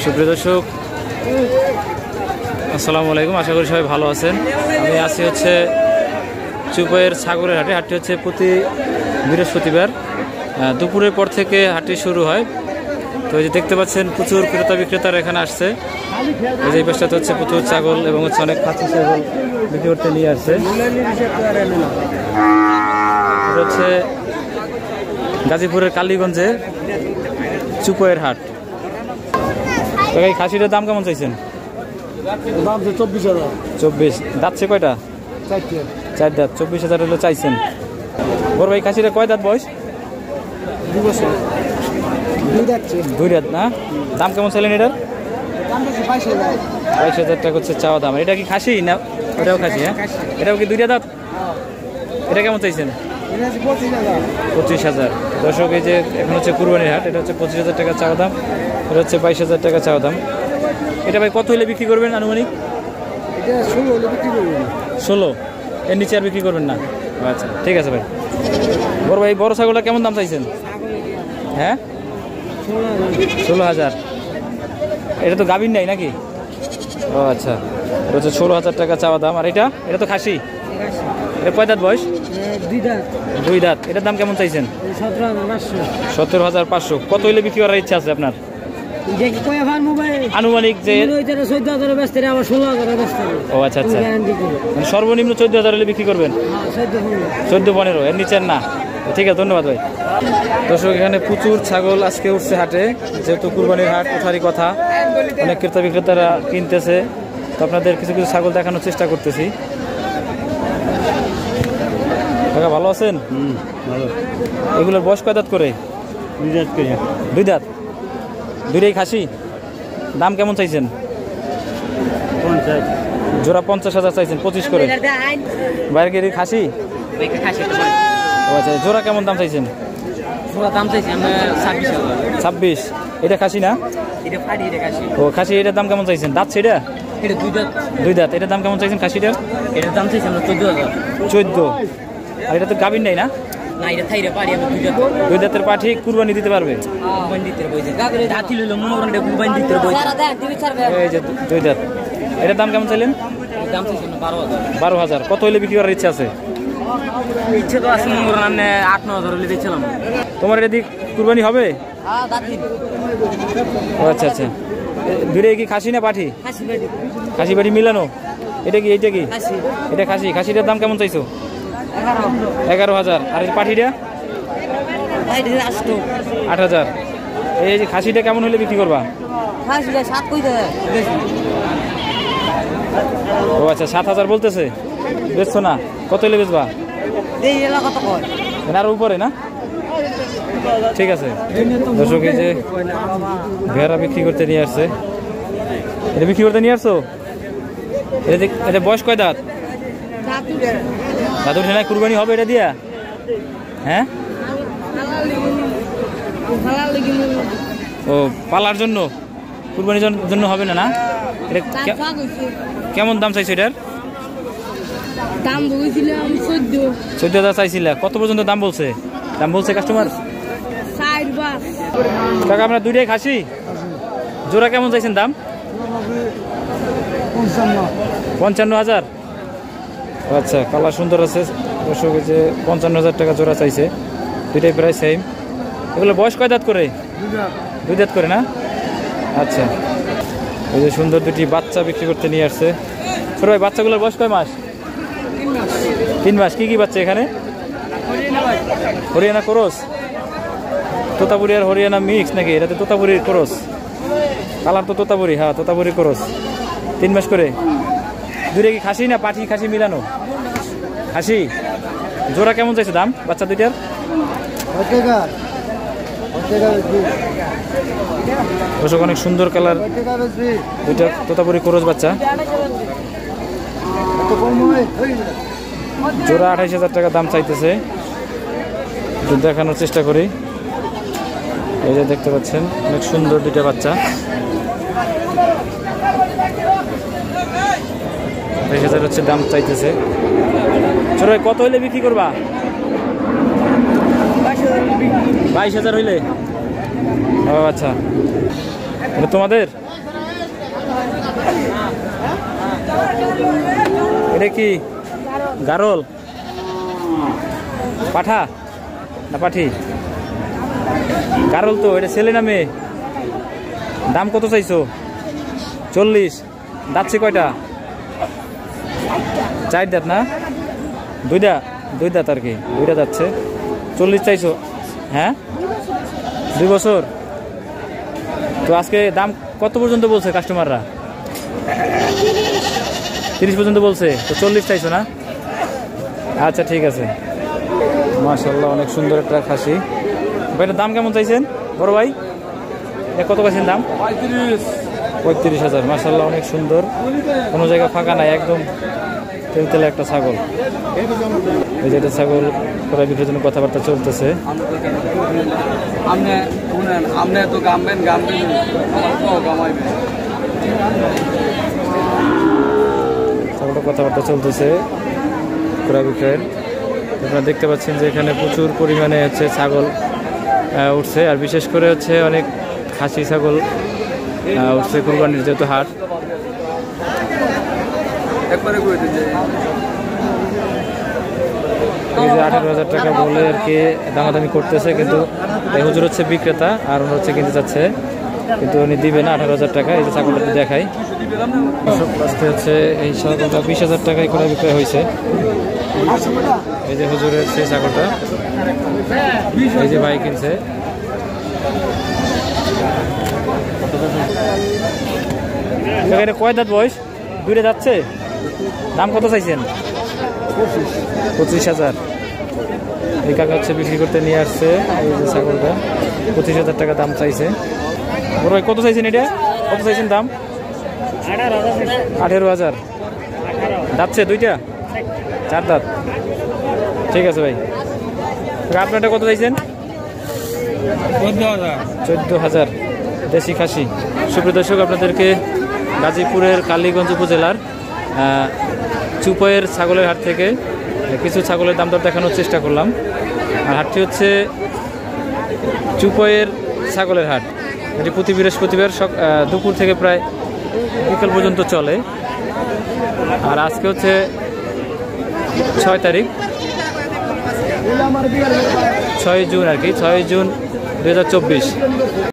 সুপ্রিয় দর্শক, আসসালামু আলাইকুম। আশা করি সবাই ভালো আছেন। আমি আছি হচ্ছে চুপাইয়ের ছাগলের হাটে। হাটটি হচ্ছে প্রতি বৃহস্পতিবার দুপুরের পর থেকে হাটটি শুরু হয়। তো এই যে দেখতে পাচ্ছেন প্রচুর ক্রেতা বিক্রেতারা এখানে আসছে। এই যে পাশটাতে হচ্ছে প্রচুর ছাগল এবং হচ্ছে অনেক খাসি ছাগল বিক্রি করতে নিয়ে আসছে। এটা হচ্ছে গাজীপুরের কালীগঞ্জে চুপাইয়ের হাট। এই খাসিটার দাম কেমন চাইছেন? 24,000। দাঁতছে কয়টা? 4 দাঁত। 24,000 হলে চাইছেন। বড় ভাই খাসিটা কয় দাঁত বয়স? 2 বছর। 2 দাঁত না? দাম কেমন চাইলেন এটার? 22,000 টাকা হচ্ছে চাওয়া দাম। এটা কি খাসি না? ওটাও খাসি। হ্যাঁ, এটাও কি 2 দাঁত? এটা কেমন চাইছেন? 25,000। দর্শক, এই যে এখন হচ্ছে কুরবানির হাট। এটা হচ্ছে 25,000 টাকা চাওয়া দাম, এটা হচ্ছে 22,000 টাকা চাওয়া দাম। এটা ভাই কত হলে বিক্রি করবেন আনুমানিক? 16। এর নিচে আর বিক্রি করবেন না? আচ্ছা, ঠিক আছে ভাই। বড় ভাই বড় ছাগলটা কেমন দাম চাইছেন? হ্যাঁ, 16,000। এটা তো গাভীর নাই নাকি? ও আচ্ছা, এটা হচ্ছে 16,000 টাকা চাওয়া দাম। আর এটা তো খাসি। এটা কয় দাঁত বয়স? 2 দাঁত। এটার দাম কেমন চাইছেন? 17,500। কত হইলে বিক্রি করার ইচ্ছা আছে আপনার আনুমানিক? যে 16,000। ও আচ্ছা আচ্ছা, মানে সর্বনিম্ন 14,000 হলে বিক্রি করবেন? 14-15, এর নিচের না? ঠিক আছে, ধন্যবাদ ভাই। দর্শক, এখানে প্রচুর ছাগল আজকে উঠছে হাটে। যেহেতু কুরবানির হাট, ওঠারই কথা, অনেক ক্রেতা বিক্রেতারা কিনতেছে। তো আপনাদের কিছু কিছু ছাগল দেখানোর চেষ্টা করতেছি। কাকা ভালো আছেন? ভালো। এগুলোর বয়স কয় দাঁত করে? 2 দাঁত। 2টাই খাসি। দাম কেমন চাইছেন? 50। জোড়া 50,000 চাইছেন, 25 করে। বাইরে গিয়ে খাসি? ও আচ্ছা, জোড়া কেমন দাম চাইছেন? দাম চাইছি আমরা 26। এটা খাসি না? ও খাসি। এটার দাম কেমন চাইছেন? দাঁত সেটা? 2 দাঁত। এটার দাম কেমন চাইছেন খাসিটার? এটার দাম চাইছি আমরা 14,000। 14। আর এটা তো গাভীর নাই না? না, এটা থাইরে পারি আমরা 2 দাঁতের পাঠি কুরবানি দিতে পারবে? এই যে 2 দাঁত। এটার দাম কেমন চাইলেন? 12,000। কত হইলে বিক্রি করার ইচ্ছা আছে? ইচ্ছে তো আছে 8-9,000 হলে দিচ্ছিলাম। তোমার এটা দিয়ে কুরবানি হবে? ও আচ্ছা আচ্ছা। দূরে কি খাসি না পাঠি? খাসি পাঠি মিলানো। এটা কি? এইটা কি? এটা খাসি। খাসিটার দাম কেমন চাইছো? 11,000। আর এই পাঠিটা? 8,000। এই যে খাসিটা কেমন হলে বিক্রি করবা? ও আচ্ছা, 7,000 বলতেছে। বেচছো না? কত হলে বেচবা? আর উপরে না? ঠিক আছে। দর্শক, এই যে ভেড়া বিক্রি করতে নিয়ে আসছে। এটা বিক্রি করতে নিয়ে আসছো? এটা বয়স কয় দাঁত? দাদু উঠে নাই? কুরবানি হবে এটা দিয়া? হ্যাঁ, ও পালার জন্য, কুরবানির জন্য হবে না? না, এটা কেমন দাম চাইছো এটার? 14,000 চাইছিল। কত পর্যন্ত দাম বলছে? কাস্টমার? কাকা, আপনার 2টাই খাসি? জোড়া কেমন চাইছেন দাম? 55,000। আচ্ছা, কালার সুন্দর আছে। দর্শক, যে 55,000 টাকা জোড়া চাইছে। 2টাই প্রায় সেম। এগুলো বয়স কয় দাঁত করে? 2 দাঁত করে না? আচ্ছা, এই যে সুন্দর 2টি বাচ্চা বিক্রি করতে নিয়ে আসছে। ছোট ভাই, বাচ্চাগুলোর বয়স কয় মাস? 3 মাস। কি কি বাচ্চা এখানে? হরিয়ানা ক্রস? তোতাপুরি আর হরিয়ানা মিক্স নাকি? এটা তো তোতাপুরির ক্রস। কালার তো তোতাপুরি। হ্যাঁ, তোতাপুরি ক্রস। 3 মাস করে। 2টা কি খাসি না পাঠি খাসি মিলানো? খাসি। জোড়া কেমন চাইছে দাম বাচ্চা 2টার? দর্শক, অনেক সুন্দর কালার 2টা তোতাপুরি ক্রস বাচ্চা। জোড়া 28,000 টাকা দাম চাইতেছে। দেখানোর চেষ্টা করি। এই যে দেখতে পাচ্ছেন অনেক সুন্দর 2টা বাচ্চা। 28,000 হচ্ছে দাম চাইতেছে। ছোট ভাই, কত হইলে বিক্রি করবা? 22,000 হইলে? ও আচ্ছা, এটা তোমাদের? এটা কি গারল পাঠা না পাঠি? গারল তো। এটা ছেলে না মেয়ে? দাম কত চাইছো? 40। দাঁতছে কয়টা? 4 দাঁত না? 2 দাঁত আর কি, 2টা যাচ্ছে। 40 চাইছো? হ্যাঁ, 2 বছর। তো আজকে দাম কত পর্যন্ত বলছে কাস্টমাররা? 30 পর্যন্ত বলছে। তো 40 চাইছো না? আচ্ছা ঠিক আছে। মাশাআল্লাহ, অনেক সুন্দর একটা খাসি। ভাইটার দাম কেমন চাইছেন বড় ভাই? কত চাইছেন দাম? 35,000। মাশাআল্লাহ, অনেক সুন্দর, কোনো জায়গা ফাঁকা নাই, একদম তেলতেলে একটা ছাগল। এই যে এটা ছাগল ক্রয় বিক্রয়ের জন্য কথাবার্তা চলতেছে। ছাগলটা কথাবার্তা চলতেছে ক্রয় বিক্রয়ের। আপনারা দেখতে পাচ্ছেন যে এখানে প্রচুর পরিমাণে হচ্ছে ছাগল উঠছে, আর বিশেষ করে হচ্ছে অনেক খাসি ছাগল উঠছে কুরবানির যেহেতু হাট। এই যে 18,000 টাকা বলে আর কি দামাদামি করতেছে, কিন্তু হুজুর হচ্ছে বিক্রেতা আর উনি হচ্ছে কিনতে চাচ্ছে, কিন্তু উনি দিবে না 18,000 টাকা। এই যে ছাগলটা দেখাই, আজকে হচ্ছে এই ছাগলটা 20,000 টাকায় করে বিক্রয় হয়েছে। এই যে হুজুরের সেই ছাগলটা, এই যে ভাই কিনছে। এটা কয় দাঁত বয়স? 2টা যাচ্ছে। দাম কত চাইছেন? 25,000। এই কাকা হচ্ছে বিক্রি করতে নিয়ে আসছে এই যে ছাগলটা, 25,000 টাকা দাম চাইছে। বড় ভাই কত চাইছেন? এটা কত চাইছেন দাম? 18,000। যাচ্ছে 2টা, 4 দাঁত। ঠিক আছে ভাই। আপনারটা কত চাইছেন? 14,000। দেশি খাসি। সুপ্রিয় দর্শক, আপনাদেরকে গাজীপুরের কালীগঞ্জ উপজেলার চুপয়ের ছাগলের হাট থেকে কিছু ছাগলের দাম দর দেখানোর চেষ্টা করলাম। আর হাটটি হচ্ছে চুপয়ের ছাগলের হাট। এটি প্রতি বৃহস্পতিবার দুপুর থেকে প্রায় বিকেল পর্যন্ত চলে। আর আজকে হচ্ছে 6 তারিখ, 6 জুন আর কি, 6 জুন 2024।